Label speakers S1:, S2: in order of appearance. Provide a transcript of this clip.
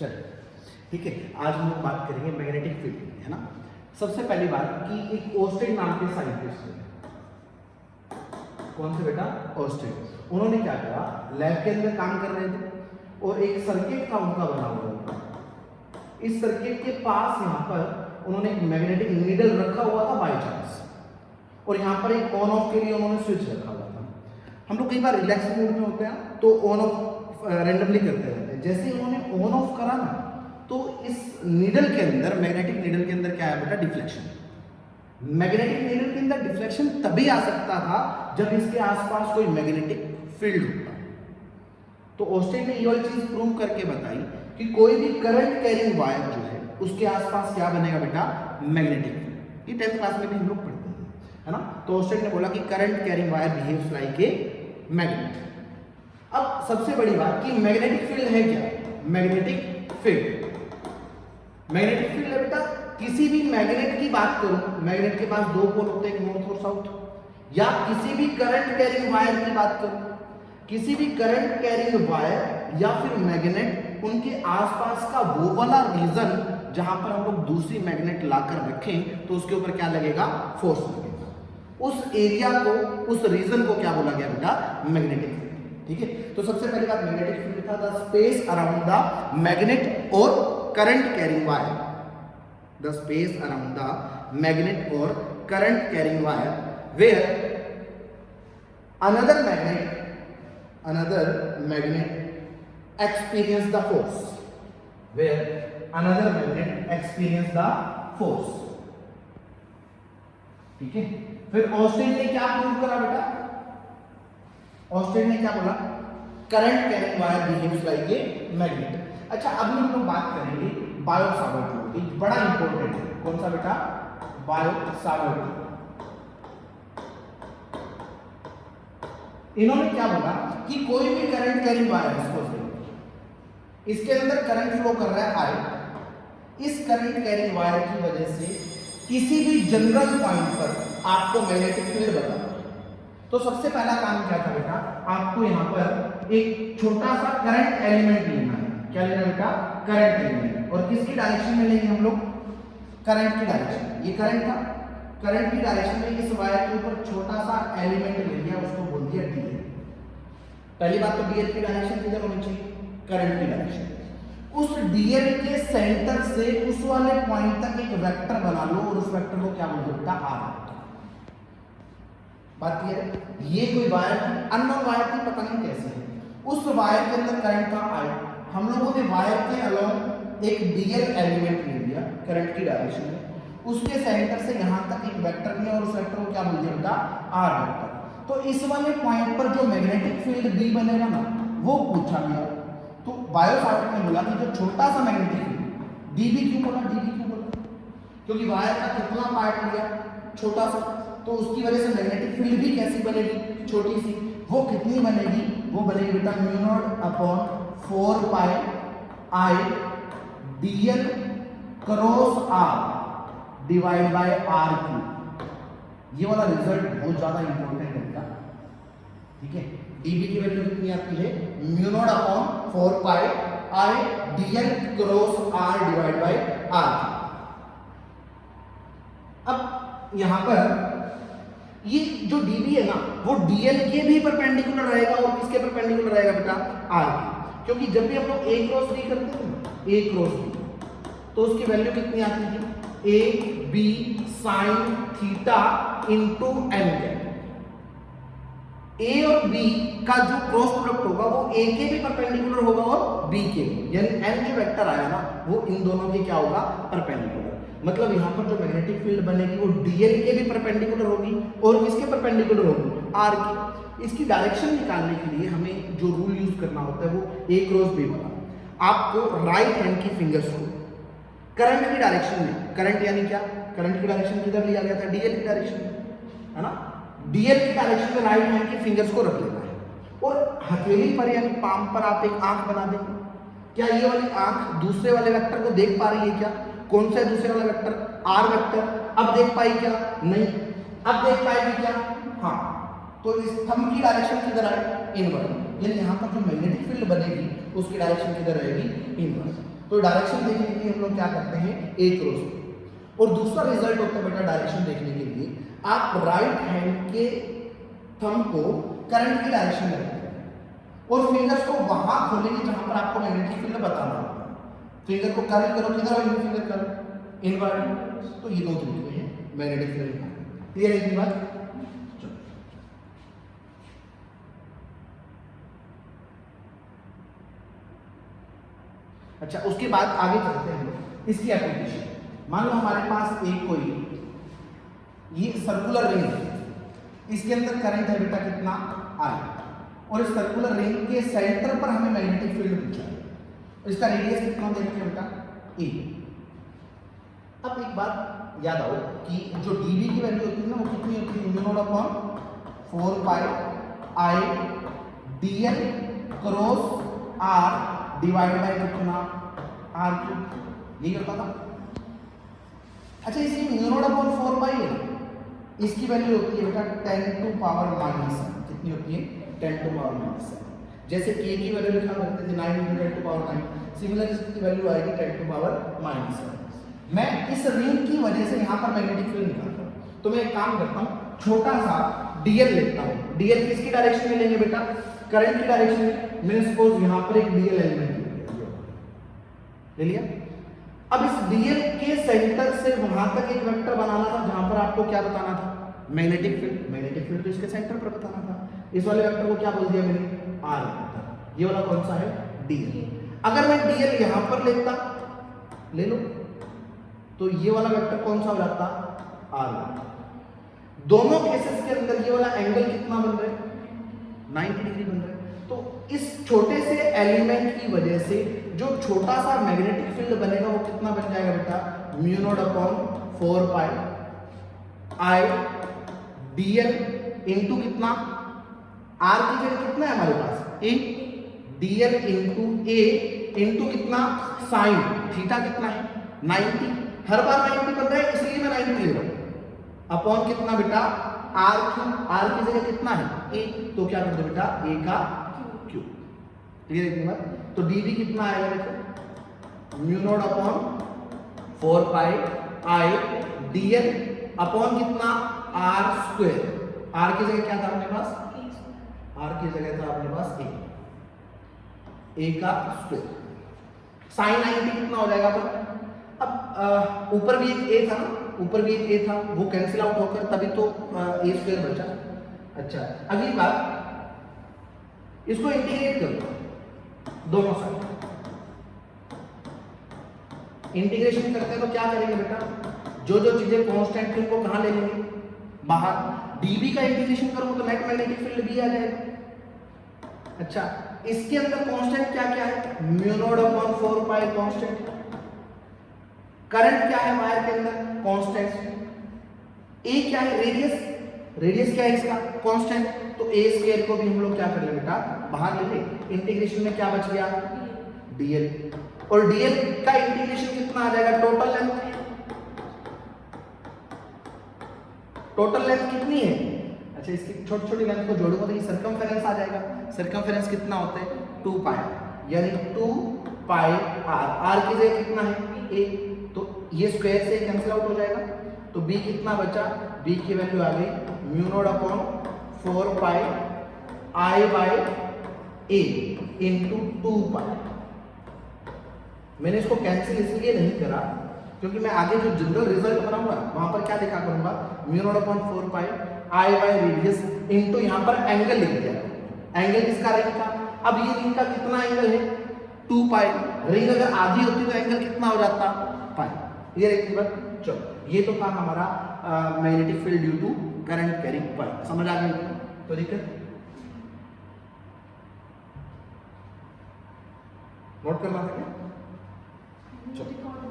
S1: चलिए ठीक है, आज हम लोग बात करेंगे मैग्नेटिक फील्ड, है ना। सबसे पहली बात कि एक ऑस्टेन नाम के साइंटिस्ट थे। कौन से बेटा? ऑस्टेन। उन्होंने क्या करा, लैब के अंदर काम कर रहे थे और एक सर्किट था उनका बना हुआ। इस सर्किट के पास यहाँ पर उन्होंने एक मैग्नेटिक नीडल रखा हुआ था बाय चांस, और यहाँ पर एक ऑन ऑफ के लिए उन्होंने स्विच रखा हुआ था। हम लोग कई बार रिलैक्स मोड में होते हैं तो ऑन ऑफ रैंडमली करते रहते हैं। जैसे ही उन्होंने ऑन ऑफ करा ना, तो इस नीडल के अंदर, मैग्नेटिक नीडल के अंदर क्या है बेटा? डिफ्लेक्शन। मैग्नेटिक नीडल के अंदर डिफ्लेक्शन तभी आ सकता था जब इसके आसपास कोई मैग्नेटिक फील्ड होता। तो ऑस्टेन ने ये वाली चीज प्रूव करके बताई कि कोई भी करंट कैरिंग वायर जो है उसके आसपास क्या बनेगा बेटा? Magnetic field. ये 10th क्लास में भी हम लोग पढ़ते हैं, है ना। तो ऑस्टेन ने बोला कि current carrying wire behaves like a magnet. अब सबसे बड़ी बात कि मैग्नेटिक फील्ड है क्या? मैग्नेटिक फील्ड, मैग्नेटिक फील्ड है बेटा, किसी भी मैग्नेट की बात करो, मैग्नेट के पास दो पोल होते हैं, नॉर्थ और साउथ, या किसी भी करंट कैरिंग वायर की बात करो, किसी भी करंट कैरिंग वायर या फिर मैग्नेट, उनके आसपास का वो वाला रीजन जहां पर हम लोग दूसरी मैग्नेट लाकर रखें तो उसके ऊपर क्या लगेगा? फोर्स लगेगा। उस एरिया को, उस रीजन को क्या बोला गया बेटा? Magnetic field. ठीक है, तो सबसे पहली बात मैग्नेटिक फील्ड था the space around the magnet और current carrying wire, the space around the magnet और current carrying wire where another magnet experience the force, where another magnet experience the force। ठीक है, फिर ऑस्टेन ने क्या प्रूव करा बेटा? ऑस्टेन ने क्या बोला? Current carrying wire behaves like a magnet. अच्छा, अभी हम लोग बात करेंगे बायो-सावर्ट लॉ की, बड़ा इंपॉर्टेंट है। कौन सा बेटा? Biot-Savart law. इन्होंने क्या बोला कि कोई भी करंट कैरिंग वायर, इसके अंदर करंट फ्लो कर रहा है I, इस करंट कैरिंग वायर की वजह से किसी भी जनरल पॉइंट पर आपको मैग्नेटिक फील्ड बता। तो सबसे पहला काम क्या था बेटा? आपको यहाँ पर एक छोटा सा करंट एलिमेंट लेना है। क्या लेना बेटा? Current element. और किसकी डायरेक्शन में लेंगे हम लोग? करंट की डायरेक्शन। ये करंट था, करंट की डायरेक्शन में इस वायर के ऊपर छोटा सा एलिमेंट ले लिया, उसको बोल दिया डीएल। पहली बात तो डीएल की डायरेक्शन किधर होनी चाहिए? करंट की डायरेक्शन। उस डीएल के सेंटर से उस वाले पॉइंट तक एक वेक्टर बना लो और उस वेक्टर को क्या बोल देता? आर। बात ये है, ये कोई वायर थी, अननोन वायर थी, पता नहीं कैसे है। उस वायर के अंदर करंट था आई, हम लोगों ने वायर के अलोंग एक डीएल एलिमेंट ले लिया करंट की डायरेक्शन में, उसके सेंटर से यहां तक एक वेक्टर लिया और उस वेक्टर को क्या बोल दिया? R vector. तो इस वाले पॉइंट पर जो मैग्नेटिक फील्ड बी बनेगा ना, वो पूछा गया। तो बायो-सावर्ट ने बोला कि जो छोटा सा मैग्नेटिक फील्ड, डीबी क्यों बोला? डीबी क्यों बोला? क्योंकि वायर का कितना पार्ट लिया? छोटा सा, तो उसकी वजह से मैग्नेटिक फील्ड भी कैसी बनेगी? छोटी सी। वो कितनी बनेगी? वो बनेगी बेटा mu naught upon 4 pi i dl cross r divide by r cube. ये वाला रिजल्ट बहुत ज्यादा इंपॉर्टेंट है बेटा। ठीक है, डीबी की वैल्यू कितनी आती है? Mu naught upon 4 pi i dl cross r divide by r. अब यहां पर ये जो डीबी है ना, वो डीएल के भी परपेंडिकुलर रहेगा और किसके परपेंडिकुलर रहेगा बेटा? आर के। क्योंकि जब भी हम लोग ए क्रॉस बी करते हैं ना, ए क्रॉस बी, तो उसकी वैल्यू कितनी आती थी? A B sine theta into n cap. A और बी का जो क्रॉस प्रोडक्ट होगा वो ए के भी परपेंडिकुलर होगा और बी के भी, यानी एन जो वेक्टर आया ना, वो इन दोनों के क्या होगा? परपेंडिकुलर। मतलब यहाँ पर जो मैग्नेटिक फील्ड बनेगी वो डीएल के भी परपेंडिकुलर होगी और किसके परपेंडिकुलर होगी? आर के। इसकी डायरेक्शन निकालने के लिए हमें जो रूल यूज करना होता है वो ए क्रॉस बी वाला। आपको राइट हैंड की फिंगर्स को करंट की डायरेक्शन में, करंट यानी क्या? करंट की डायरेक्शन किधर लिया गया था? डीएल की डायरेक्शन में, है ना। डीएल की डायरेक्शन में राइट हैंड की फिंगर्स को रख लेना है और हथेली पर यानी पाम पर आप एक आंख बना देंगे। क्या ये वाली आंख दूसरे वाले वेक्टर को देख पा रही है? क्या? कौन सा है दूसरे वाला वेक्टर? Are vector. अब देख पाई क्या? नहीं। अब देख पाएगी क्या? हाँ। तो इस थंब की डायरेक्शन किधर आए? इनवर्ड। यानी यहाँ पर जो मैग्नेटिक फील्ड बनेगी उसकी डायरेक्शन किधर रहेगी? इनवर्ड। तो डायरेक्शन देखने के लिए हम लोग क्या करते हैं, ए क्रॉस। और दूसरा रिजल्ट होता है बेटा डायरेक्शन देखने के लिए, आप राइट हैंड के थंब को करंट की डायरेक्शन में रखते हैं और फिंगर्स को वहां खोलेंगे जहां पर आपको मैग्नेटिक फील्ड बताना होगा। फिंगर को कर्ल करो, किधर होगी फिंगर कर्ल, इनवर्ड। तो ये दो तरीके हैं मैग्नेटिक फील्ड। क्लियर है इतनी बात? अच्छा, उसके बाद आगे चलते हैं इसकी एप्लीकेशन। मान लो हमारे पास एक कोई ये सर्कुलर रिंग है, इसके अंदर करंट है बेटा कितना, I, और इस सर्कुलर रिंग के सेंटर पर हमें मैग्नेटिक फील्ड पूछा है, इसका रेडियस कितना दे रखा है बेटा, A। अब एक बात याद आओ कि जो dV की वैल्यू होती है ना, वो कितनी होती है, mu naught upon 4 pi I dl cross R divide by कितना, R क्यूब। यही होता था। अच्छा, इसकी म्यू नॉट अपॉन 4 पाई है, इसकी वैल्यू होती है बेटा 10 टू पावर माइनस, कितनी होती है, 10 टू पावर माइनस। जैसे k की वैल्यू लिखा करते थे 9 × 10 टू पावर 9, सिमिलर इसकी वैल्यू आएगी 10 टू पावर माइनस। मैं इस रिंग की वजह से यहाँ पर मैग्नेटिक फील्ड निकालता हूँ, तो मैं एक काम करता हूँ, छोटा सा dl लेता हूँ। dl किसकी डायरेक्शन में लेंगे बेटा, करंट की डायरेक्शन में। मैंने सपोज यहाँ पर एक dl एलिमेंट ले लिया। अब इस dl के सेंटर से वहां तक एक वेक्टर बनाना था जहां पर आपको क्या बताना था, मैग्नेटिक फील्ड। मैग्नेटिक फील्ड तो इसके सेंटर पर बताना था। इस वाले वेक्टर को क्या बोल दिया मैंने, r वेक्टर। ये वाला कौन सा है, dl। अगर मैं dl यहां पर लेता, ले लो, तो ये वाला वेक्टर कौन सा हो जाता, r। दोनों केसेस के अंदर ये वाला एंगल कितना बन रहा है, 90 डिग्री बन रहा है। तो इस छोटे से एलिमेंट की वजह से जो छोटा सा मैग्नेटिक फील्ड बनेगा वो कितना बन जाएगा बेटा, mu naught upon 4 pi I dl into कितना, r की जगह कितना है हमारे पास, a, dl into a into कितना, साइन थीटा कितना है 90। हर बार 90 बन रहा है इसलिए मैं 90 ले रहा हूं, अपॉन कितना बेटा, r क्यूब। r की जगह कितना है, a, तो क्या कर दो बेटा, a का क्यूब। क्लियर है इतनी बात? तो dv कितना आएगा देखो, mu naught upon 4 pi I dl upon कितना, r स्क्वायर। r की जगह क्या था अपने पास, r की जगह था अपने पास a का स्क्वायर। साइन 90 कितना हो जाएगा पर, अब ऊपर भी एक a था ना, ऊपर भी एक a था, वो कैंसिल आउट होकर तभी तो a स्क्वायर बचा। अच्छा, अगली बात, इसको इंटीग्रेट करो दोनों साइड। इंटीग्रेशन करते हैं तो क्या करेंगे बेटा, जो जो चीजें कांस्टेंट थी उनको कहां ले लेंगे, बाहर। dv का इंटीग्रेशन करूं तो नेट मैग्नेटिक फील्ड भी आ जाएगा। अच्छा, इसके अंदर कांस्टेंट क्या क्या है, म्यू नॉट अपॉन 4 पाई कांस्टेंट। करंट क्या है वायर के अंदर, कांस्टेंट। a क्या है, रेडियस। रेडियस क्या है इसका, कांस्टेंट। तो a स्क्वायर को भी हम लोग क्या कर ले बेटा, बाहर ले ले। इंटीग्रेशन में क्या बच गया, dl। और dl का इंटीग्रेशन कितना आ जाएगा, टोटल लेंथ। टोटल लेंथ कितनी है, अच्छा इसकी छोटी छोटी लेंथ को जोड़ूंगा तो ये सर्कमफेरेंस आ जाएगा। सर्कमफेरेंस कितना होता है, 2 पाई, यानी 2 पाई r। r की जगह कितना है, a, तो ये स्क्वायर से कैंसिल आउट हो जाएगा। तो b कितना बचा, b की वैल्यू आ गई mu naught upon 4 pi I by a into 2 pi. मैंने इसको कैंसिल इसलिए नहीं करा क्योंकि मैं आगे जो जनरल रिजल्ट बनाऊंगा वहां पर क्या लिखा करूंगा, mu naught upon 4 pi I by radius into यहाँ पर एंगल लिख दिया। एंगल किसका, रिंग का। अब ये रिंग का कितना एंगल है, 2 पाई। रिंग अगर आधी होती तो एंगल कितना हो जाता, पाई। ये एक बात। चलो, ये तो था हमारा magnetic field due to current carrying पाई। समझ आ गई तो दिक्कत नोट करना था क्या, चलो।